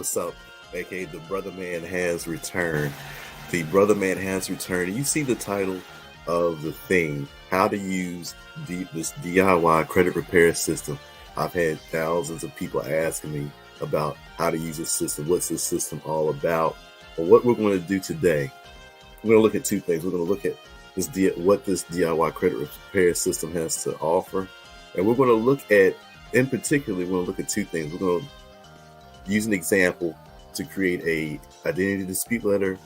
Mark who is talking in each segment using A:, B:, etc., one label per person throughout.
A: what's up? AKA the Brothaman has returned. The Brothaman has returned. You see the title of the thing, how to use this DIY credit repair system. I've had thousands of people asking me about how to use this system. What's this system all about? Well, what we're going to do today, we're going to look at two things. We're going to look at what this DIY credit repair system has to offer. And we're going to look at, in particular, we're going to look at two things. We're going to use an example to create a identity dispute letter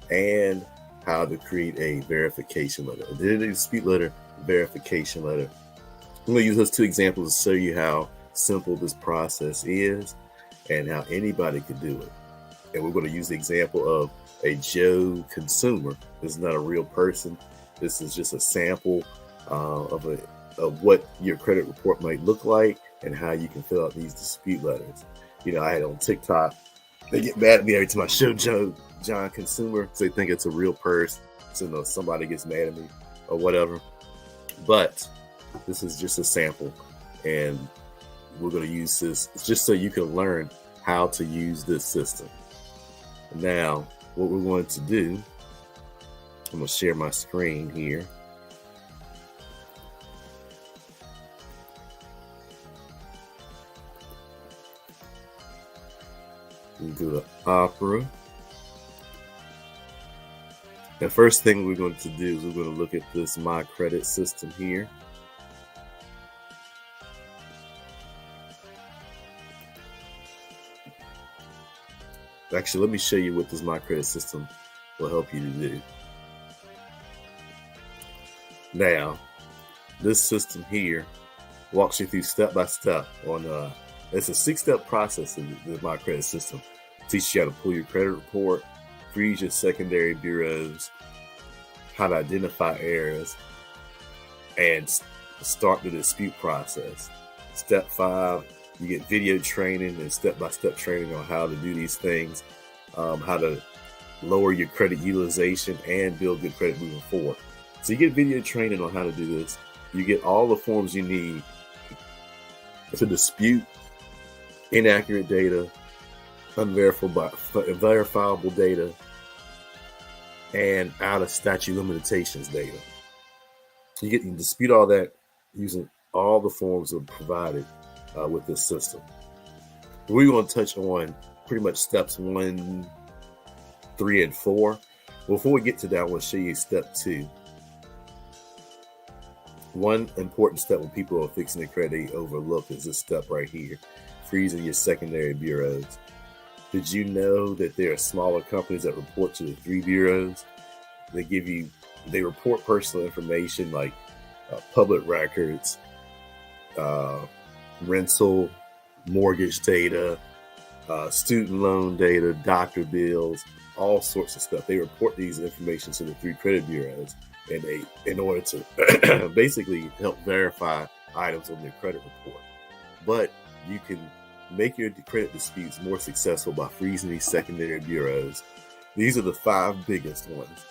A: and how to create a verification letter. Identity dispute letter, verification letter. I'm going to use those two examples to show you how simple this process is and how anybody could do it. And we're going to use the example of a Joe consumer. This is not a real person. This is just a sample of what your credit report might look like and how you can fill out these dispute letters. You know, I had on TikTok, they get mad at me every time I show John consumer because they think it's a real person. So somebody gets mad at me or whatever. But this is just a sample, and we're going to use this just so you can learn how to use this system. Now, what we're going to do, I'm going to share my screen here. We go to Opera. The first thing we're going to do is we're going to look at this Mycredit System here. Actually, let me show you what this Mycredit System will help you to do. Now, this system here walks you through step by step on it's a 6-step process in the Mycredit System. It teaches you how to pull your credit report, freeze your secondary bureaus, how to identify errors, and start the dispute process. Step 5, you get video training and step-by-step training on how to do these things, how to lower your credit utilization and build good credit moving forward. So you get video training on how to do this. You get all the forms you need to dispute inaccurate data, unverifiable data, and out of statute limitations data. You can dispute all that using all the forms that are provided with this system. We're going to touch on pretty much steps 1, 3, and 4. Before we get to that, I want to show you step 2. One important step when people are fixing their credit overlook is this step right here, freezing your secondary bureaus. Did you know that there are smaller companies that report to the 3 bureaus? They report personal information like public records, rental, mortgage data, student loan data, doctor bills, all sorts of stuff. They report these information to the 3 credit bureaus, and in order to basically help verify items on their credit report. But you can make your credit disputes more successful by freezing these secondary bureaus. These are the 5 biggest ones.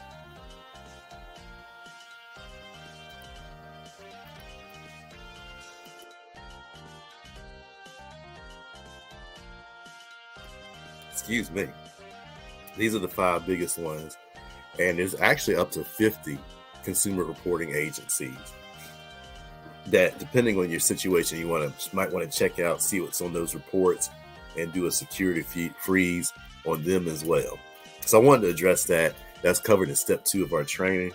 A: Excuse me. These are the 5 biggest ones, and there's actually up to 50 consumer reporting agencies that, depending on your situation, you might want to check out, see what's on those reports, and do a security freeze on them as well. So I wanted to address that. That's covered in step 2 of our training,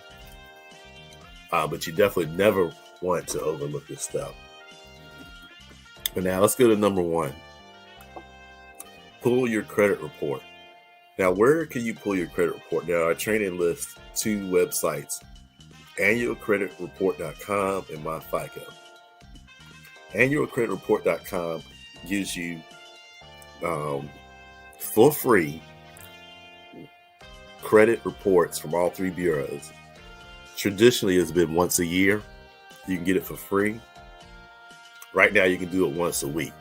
A: but you definitely never want to overlook this step. But now let's go to number 1. Pull your credit report. Now, where can you pull your credit report? Now, our training lists 2 websites, annualcreditreport.com and MyFICO. Annualcreditreport.com gives you for free credit reports from all 3 bureaus. Traditionally, it's been once a year. You can get it for free. Right now, you can do it once a week.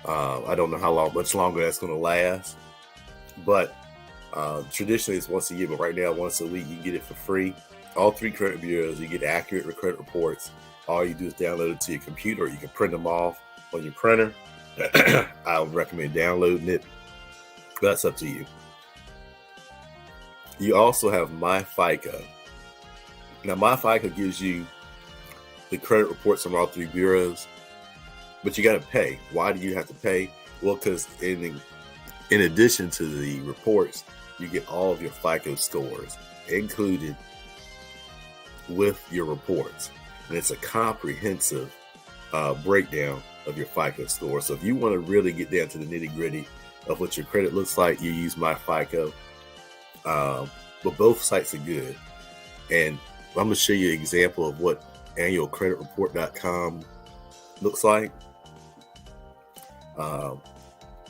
A: I don't know much longer that's going to last, but traditionally it's once a year, but right now once a week you can get it for free. All 3 credit bureaus, you get accurate credit reports. All you do is download it to your computer, or you can print them off on your printer. I would recommend downloading it. That's up to you. You also have MyFICO. Now, MyFICO gives you the credit reports from all three bureaus, but you got to pay. Why do you have to pay? Well, because in addition to the reports, you get all of your FICO scores included with your reports. And it's a comprehensive breakdown of your FICO score. So if you want to really get down to the nitty gritty of what your credit looks like, you use MyFICO. But both sites are good. And I'm going to show you an example of what annualcreditreport.com looks like.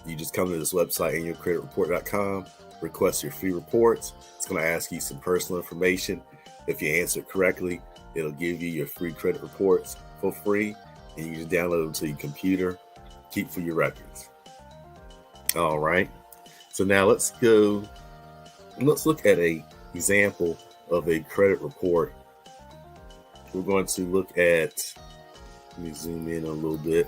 A: You just come to this website, annualcreditreport.com, request your free reports. It's going to ask you some personal information. If you answer it correctly, it'll give you your free credit reports for free, and you just download them to your computer, keep for your records. All right. So now let's look at an example of a credit report. We're going to look at, let me zoom in a little bit.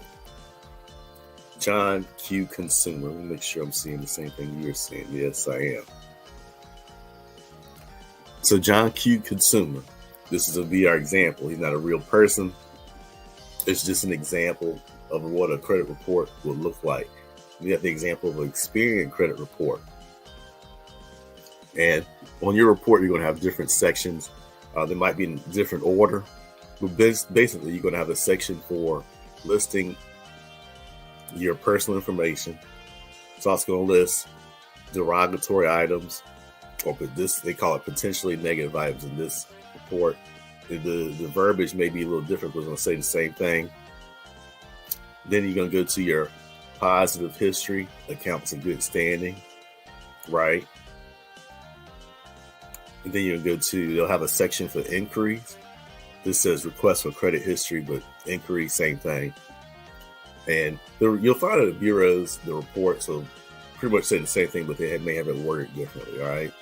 A: John Q. Consumer. Let me make sure I'm seeing the same thing you're seeing. Yes, I am. So John Q. Consumer. This is be our example. He's not a real person. It's just an example of what a credit report would look like. We have the example of an Experian credit report. And on your report, you're going to have different sections. They might be in different order. But basically, you're going to have a section for listing your personal information. It's also going to list derogatory items, or they call it potentially negative items in this report. The verbiage may be a little different, but it's going to say the same thing. Then you're going to go to your positive history, accounts in good standing, right? And then you'll go to, they'll have a section for inquiries. This says request for credit history, but inquiry, same thing. And you'll find that the bureaus, the reports will pretty much say the same thing, but they may have it worded differently, all right?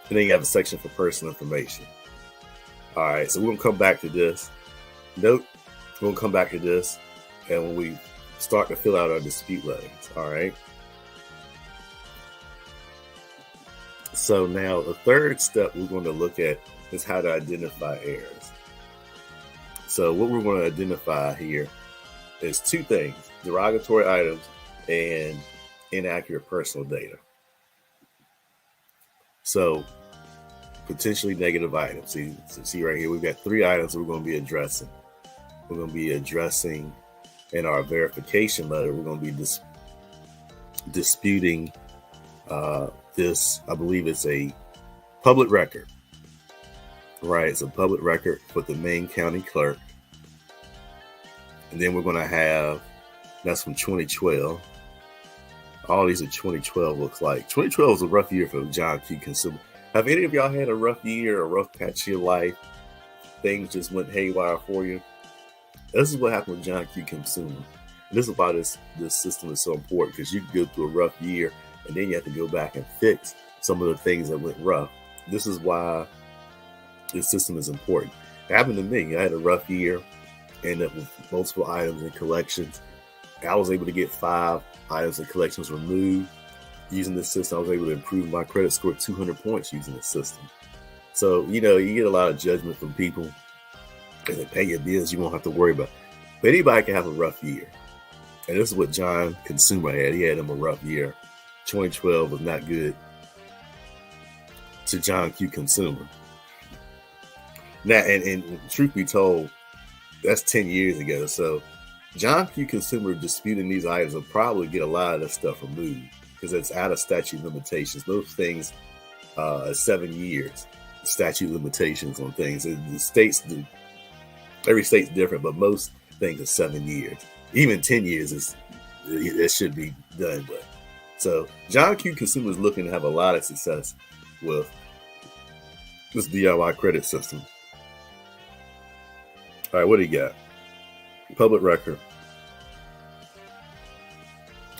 A: And then you have a section for personal information. All right, so we're going to come back to this. Note, we're going to come back to this, and when we start to fill out our dispute letters, all right? So now the third step we're going to look at is how to identify errors. So what we're going to identify here is two things: derogatory items and inaccurate personal data. So potentially negative items. See right here, we've got three items we're going to be addressing. We're going to be addressing in our verification letter, we're going to be disputing this. I believe it's a public record, right? It's a public record with the Maine County Clerk. And then we're going to have, that's from 2012. All these are 2012 looks like. 2012 was a rough year for John Q. Consumer. Have any of y'all had a rough year, a rough patch of your life? Things just went haywire for you? This is what happened with John Q. Consumer. And this is why this system is so important, because you can go through a rough year and then you have to go back and fix some of the things that went rough. This is why this system is important. It happened to me. I had a rough year, ended up with multiple items in collections. I was able to get 5 items in collections removed using this system. I was able to improve my credit score 200 points using this system. So, you get a lot of judgment from people, and they pay your bills. You won't have to worry about it. But anybody can have a rough year. And this is what John Consumer had. He had him a rough year. 2012 was not good to John Q. Consumer. Now, and truth be told, that's 10 years ago. So John Q. Consumer disputing these items will probably get a lot of that stuff removed because it's out of statute of limitations. Those things are 7 years statute of limitations on things. The states do. Every state's different, but most things are 7 years. Even 10 years it should be done. But so John Q. Consumer is looking to have a lot of success with this DIY credit system. All right, what do you got? Public record.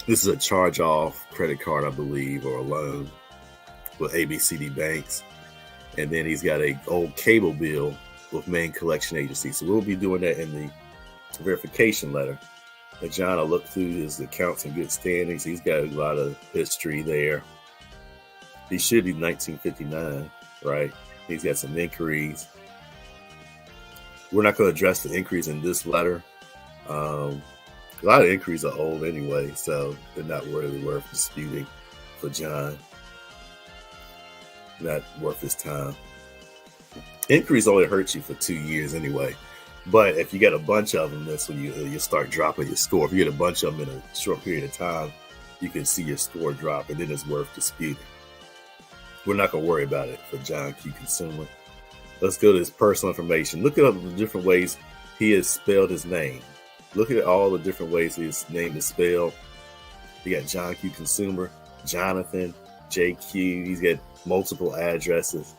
A: This is a charge-off credit card, I believe, or a loan with ABCD Banks. And then he's got a old cable bill with Maine Collection Agency. So we'll be doing that in the verification letter. And John, I looked through his accounts in good standings. He's got a lot of history there. He should be 1959, right? He's got some inquiries. We're not going to address the inquiries in this letter. A lot of inquiries are old anyway, so they're not really worth disputing for John. Not worth his time. Inquiries only hurt you for 2 years anyway. But if you get a bunch of them, that's when you start dropping your score. If you get a bunch of them in a short period of time, you can see your score drop, and then it's worth disputing. We're not going to worry about it for John Q. Consumer. Let's go to his personal information. Look at all the different ways he has spelled his name. Look at all the different ways his name is spelled. You got John Q. Consumer, Jonathan, JQ. He's got multiple addresses.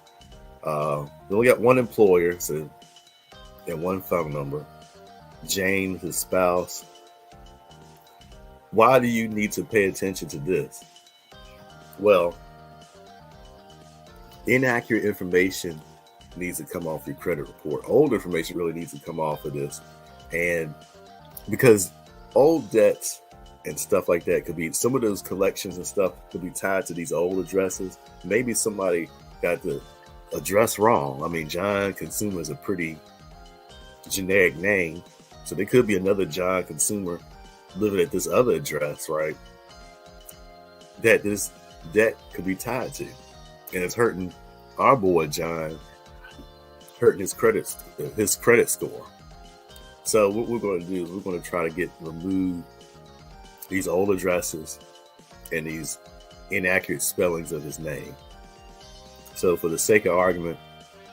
A: We only got one employer, so and one phone number. Jane, his spouse. Why do you need to pay attention to this? Well, inaccurate information needs to come off your credit report. Old information really needs to come off of this. And because old debts and stuff like that could be, some of those collections and stuff could be tied to these old addresses. Maybe somebody got the address wrong. I mean, John Consumer is a pretty generic name, so there could be another John Consumer living at this other address, right? That this debt could be tied to, and it's hurting our boy John, hurting his credit score. So what we're going to do is we're going to try to remove these old addresses and these inaccurate spellings of his name. So for the sake of argument,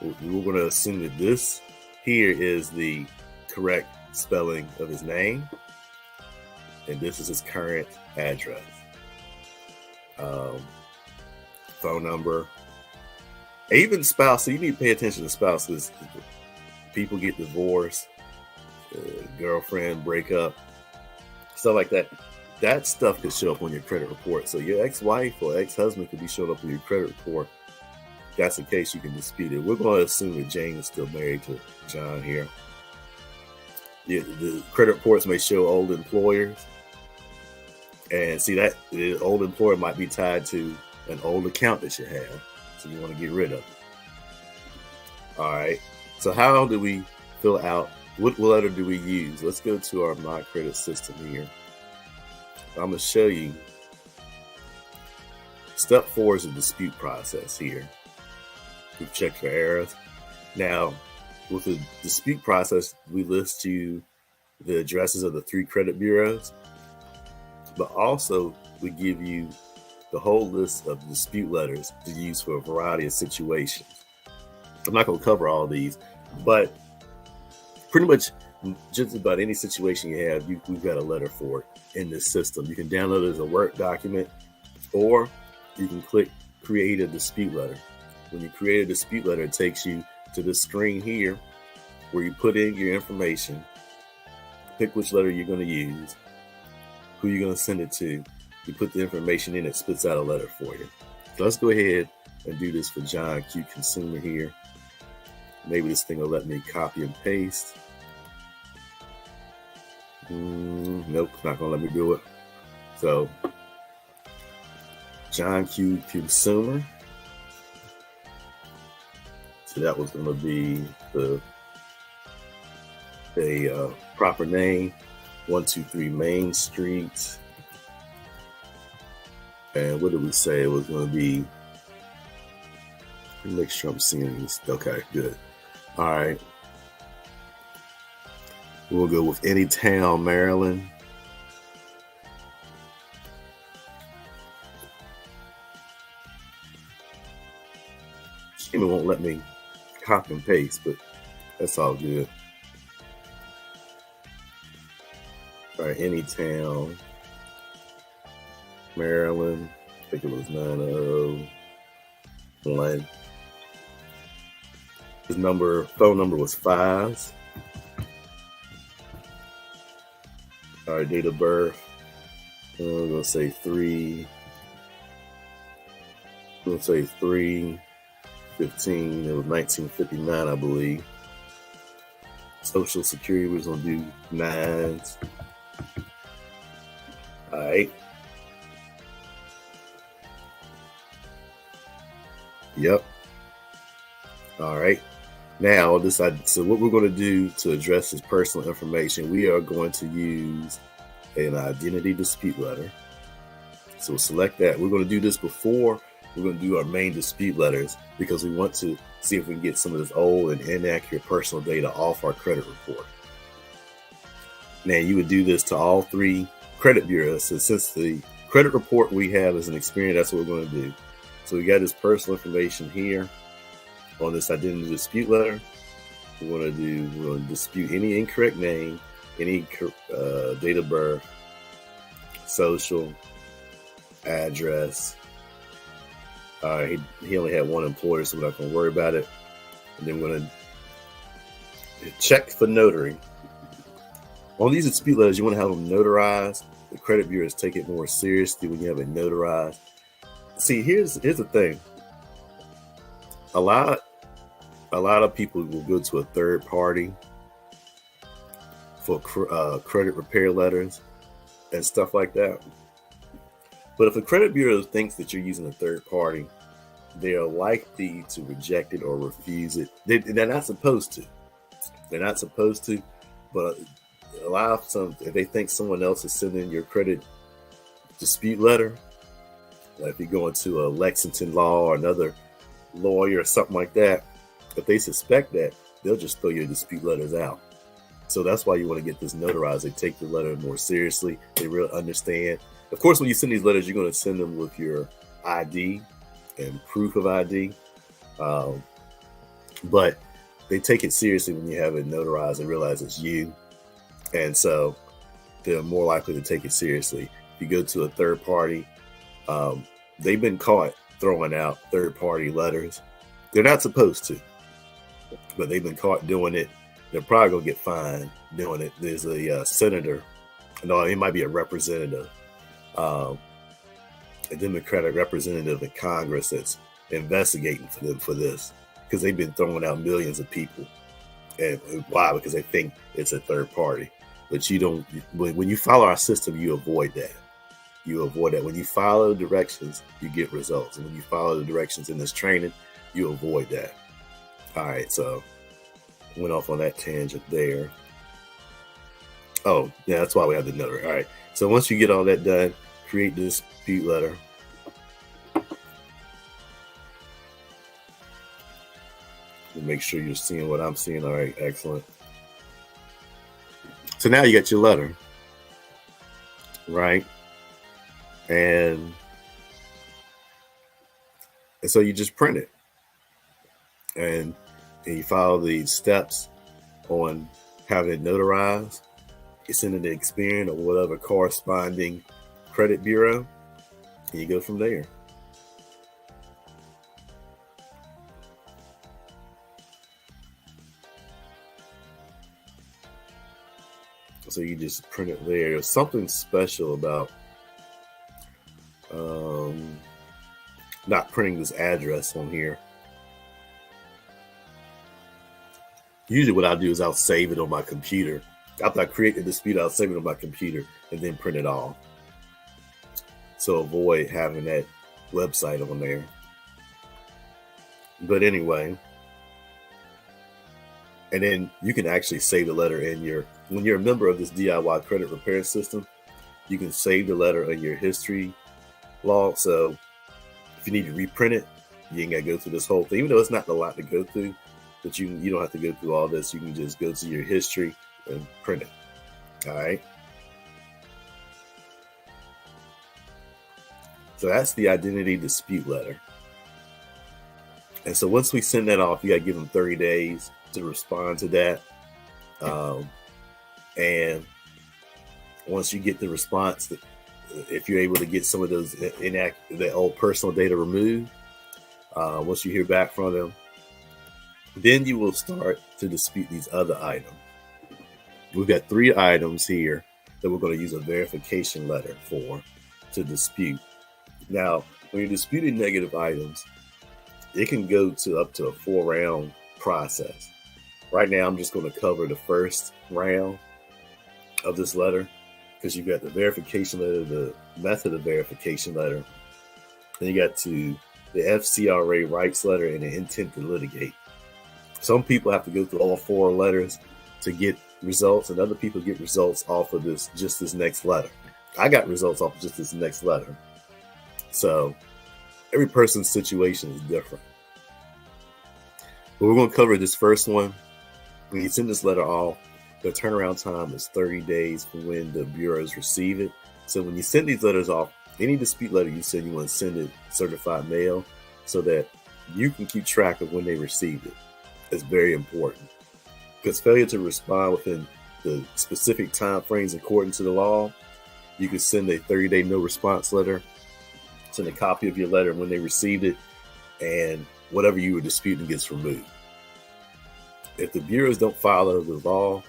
A: we're going to assume that this here is the correct spelling of his name, and this is his current address. Phone number, even spouse. So you need to pay attention to spouse, because people get divorced, girlfriend break up, stuff like that. That stuff could show up on your credit report. So your ex-wife or ex-husband could be showing up on your credit report. If that's the case, you can dispute it. We're going to assume that Jane is still married to John here. The credit reports may show old employers, and see that the old employer might be tied to an old account that you have, so you want to get rid of it. All right. So how do we fill out? What letter do we use? Let's go to our Mycredit System here. I'm going to show you. Step 4 is a dispute process here. We've checked for errors. Now, with the dispute process, we list you the addresses of the 3 credit bureaus, but also we give you the whole list of dispute letters to use for a variety of situations. I'm not going to cover all these, but pretty much just about any situation you have, we've got a letter for it in this system. You can download it as a Word document, or you can click Create a Dispute Letter. When you create a dispute letter, it takes you to this screen here where you put in your information, pick which letter you're going to use, who you're going to send it to. You put the information in, it spits out a letter for you. So let's go ahead and do this for John Q. Consumer here. Maybe this thing will let me copy and paste. Nope, it's not going to let me do it. So, John Q. Consumer. So that was going to be the proper name, 123 Main Street. And what did we say? It was going to be, make sure I'm seeing this. Okay, good. All right. We'll go with Anytown, Maryland. It won't let me copy and paste, but that's all good. All right, Anytown, Maryland. I think it was 901. His phone number was 5. All right, date of birth. I'm gonna say 3. I'm gonna say 3/15. It was 1959, I believe. Social Security was gonna do 9s. All right. Yep. All right. Now, so what we're going to do to address this personal information, we are going to use an identity dispute letter. So select that. We're going to do this before we're going to do our main dispute letters, because we want to see if we can get some of this old and inaccurate personal data off our credit report. Now, you would do this to all 3 credit bureaus. So since the credit report we have is an Experian, that's what we're going to do. So we got this personal information here on this identity dispute letter. We're going to dispute any incorrect name, any date of birth, social, address. He only had 1 employer, so we're not going to worry about it. And then we're going to check for notary. On these dispute letters, you want to have them notarized. The credit bureaus take it more seriously when you have it notarized. See, here's the thing. A lot of people will go to a third party for credit repair letters and stuff like that. But if a credit bureau thinks that you're using a third party, they are likely to reject it or refuse it. They're not supposed to. They're not supposed to, but if they think someone else is sending your credit dispute letter, like if you go into a Lexington Law or another lawyer or something like that, if they suspect that, they'll just throw your dispute letters out. So that's why you want to get this notarized. They take the letter more seriously. They really understand. Of course, when you send these letters, you're going to send them with your ID and proof of ID. But they take it seriously when you have it notarized and realize it's you. And so they're more likely to take it seriously. If you go to a third party, they've been caught throwing out third party letters. They're not supposed to, but they've been caught doing it. They're probably going to get fined doing it. There's a senator, no, it might be a representative, a Democratic representative in Congress that's investigating for them for this, because they've been throwing out millions of people. And why? Because they think it's a third party. But you don't, when you follow our system, you avoid that. You avoid that. When you follow directions, you get results. And when you follow the directions in this training, you avoid that. All right, so went off on that tangent there. Oh, yeah, that's why we have the notary. All right, so once you get all that done, create this dispute letter. Make sure you're seeing what I'm seeing. All right, excellent. So now you got your letter, right? And so you just print it, and you follow the steps on having it notarized. You send it to Experian or whatever corresponding credit bureau, and you go from there. So you just print it there. There's something special about not printing this address on here. Usually what I'll do is I'll save it on my computer. After I create the dispute, I'll save it on my computer and then print it off. So avoid having that website on there. But anyway, and then you can actually save the letter in when you're a member of this DIY credit repair system, you can save the letter in your history log. So if you need to reprint it, you ain't got to go through this whole thing, even though it's not a lot to go through, but you don't have to go through all this. You can just go to your history and print it. All right. So that's the identity dispute letter. And so once we send that off, you got to give them 30 days to respond to that. And once you get the response, if you're able to get some of those the old personal data removed, once you hear back from them, then you will start to dispute these other items. We've got 3 items here that we're going to use a verification letter to dispute. Now, when you're disputing negative items, it can go to up to a 4-round process. Right now, I'm just going to cover the first round of this letter. because you've got the verification letter, the method of verification letter, then you got to the FCRA rights letter and the intent to litigate. Some people have to go through all 4 letters to get results, and other people get results off of just this next letter. I got results off of just this next letter. So every person's situation is different. But we're going to cover this first one. When you send this letter off, the turnaround time is 30 days from when the bureaus receive it. So when you send these letters off, any dispute letter you send, you want to send it certified mail so that you can keep track of when they received it. It's very important, because failure to respond within the specific time frames according to the law, you can send a 30-day no response letter, send a copy of your letter when they received it, and whatever you were disputing gets removed. If the bureaus don't follow the law,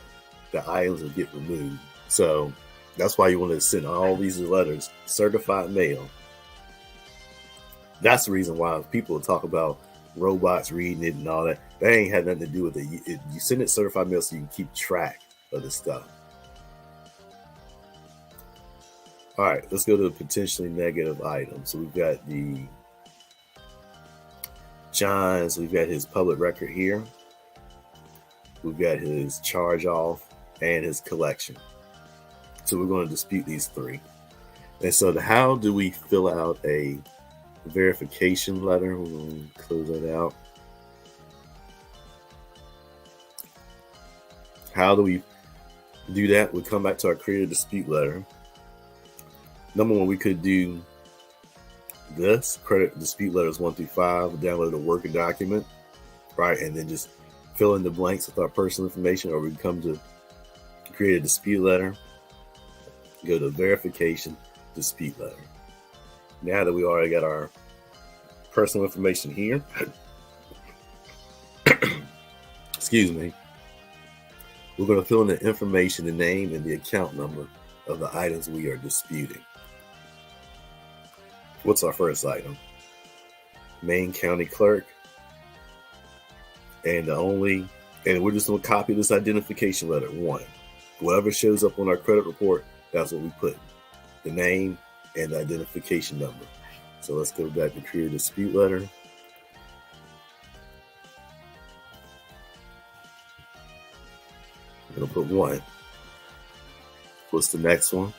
A: the items will get removed. So that's why you want to send all these letters certified mail. That's the reason why people talk about robots reading it and all that. That ain't had nothing to do with it. You send it certified mail so you can keep track of the stuff. All right, let's go to the potentially negative items. So we've got the John's, we've got his public record here. We've got his charge off and his collection. So we're going to dispute these 3. And so how do we fill out a verification letter? We're going to close that out. How do we do that? We come back to our create a dispute letter. Number 1, we could do this, credit dispute letters 1 through 5, download a working document, right? And then just fill in the blanks with our personal information, or we come to create a dispute letter, go to verification, dispute letter. Now that we already got our personal information here, excuse me, we're going to fill in the information, the name, and the account number of the items we are disputing. What's our first item? Maine County Clerk. And we're just going to copy this identification letter 1. Whatever shows up on our credit report, that's what we put. The name and the identification number. So let's go back to create a dispute letter. I'm going to put 1. What's the next one?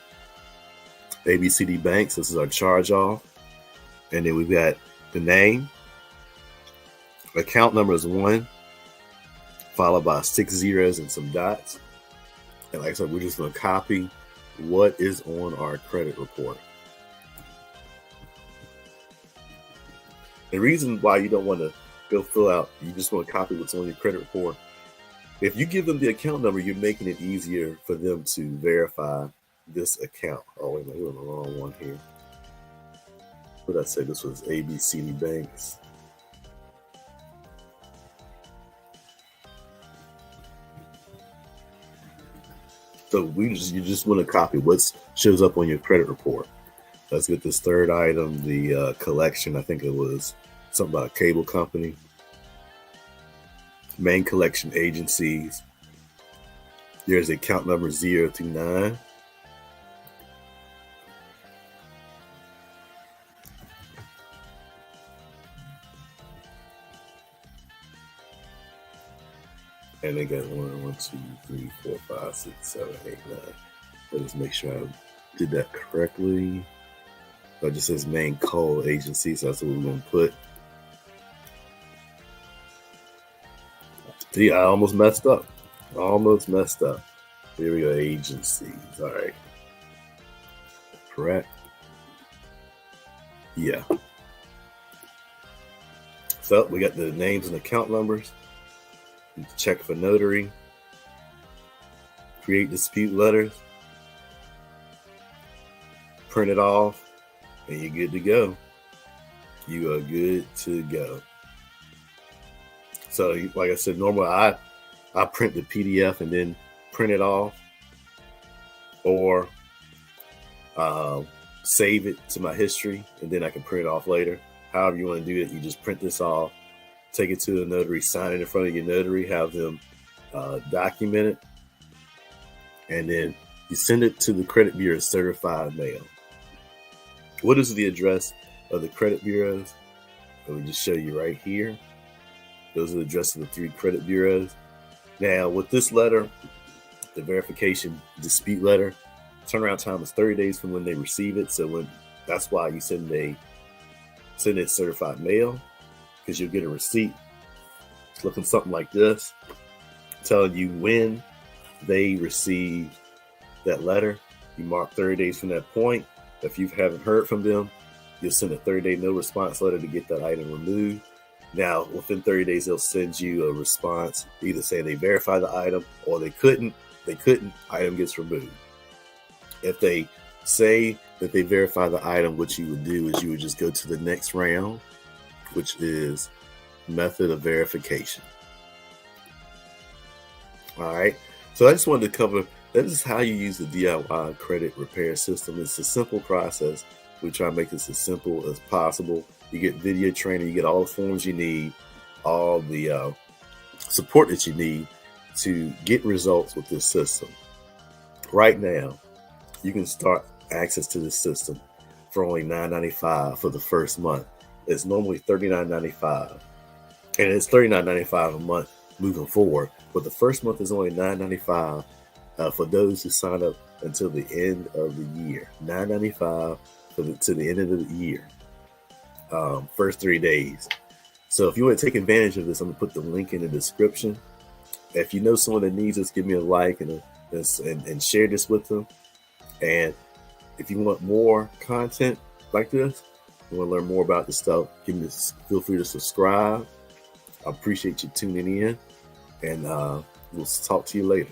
A: ABCD Banks. This is our charge off. And then we've got the name. Account number is 1, followed by 6 zeros and some dots. And like I said, we're just going to copy what is on our credit report. The reason why you don't want to go fill out, you just want to copy what's on your credit report. If you give them the account number, you're making it easier for them to verify this account. Oh, wait a minute, we're on the wrong one here. What did I say? This was ABCD Banks. So you just want to copy what shows up on your credit report. Let's get this third item, the collection. I think it was something about a cable company. Main collection agencies. There's account number 0 through 9. And they got 1, 2, 3, 4, 5, 6, 7, 8, 9. Let's make sure I did that correctly. It just says main coal agency, so that's what we're going to put. See, I almost messed up. Here we go, agencies. All right. Correct. Yeah. So we got the names and account numbers. Check for notary. Create dispute letters. Print it off, and you're good to go. You are good to go. So, like I said, normally I print the PDF and then print it off, or save it to my history, and then I can print it off later. However you want to do it, you just print this off, take it to the notary, sign it in front of your notary, have them document it, and then You send it to the credit bureau certified mail. What is the address of the credit bureaus? Let me just show you right here. Those are the address of the 3 credit bureaus. Now, with this letter, the verification dispute letter, turnaround time is 30 days from when they receive it. So that's why you send it certified mail, because you'll get a receipt. It's looking something like this, telling you when they received that letter. You mark 30 days from that point. If you haven't heard from them, you'll send a 30-day no response letter to get that item removed. Now, within 30 days, they'll send you a response, either saying they verified the item or they couldn't, item gets removed. If they say that they verify the item, what you would do is you would just go to the next round, which is method of verification. All right. So I just wanted to cover, that is how you use the DIY credit repair system. It's a simple process. We try to make this as simple as possible. You get video training, you get all the forms you need, all the support that you need to get results with this system. Right now, you can start access to this system for only $9.95 for the first month. It's normally $39.95, and it's $39.95 a month moving forward. But the first month is only $9.95 for those who sign up until the end of the year. $9.95 to the end of the year. First 3 days. So if you want to take advantage of this, I'm gonna put the link in the description. If you know someone that needs this, give me a like and share this with them. And if you want more content like this, you want to learn more about this stuff, feel free to subscribe. I appreciate you tuning in, and we'll talk to you later.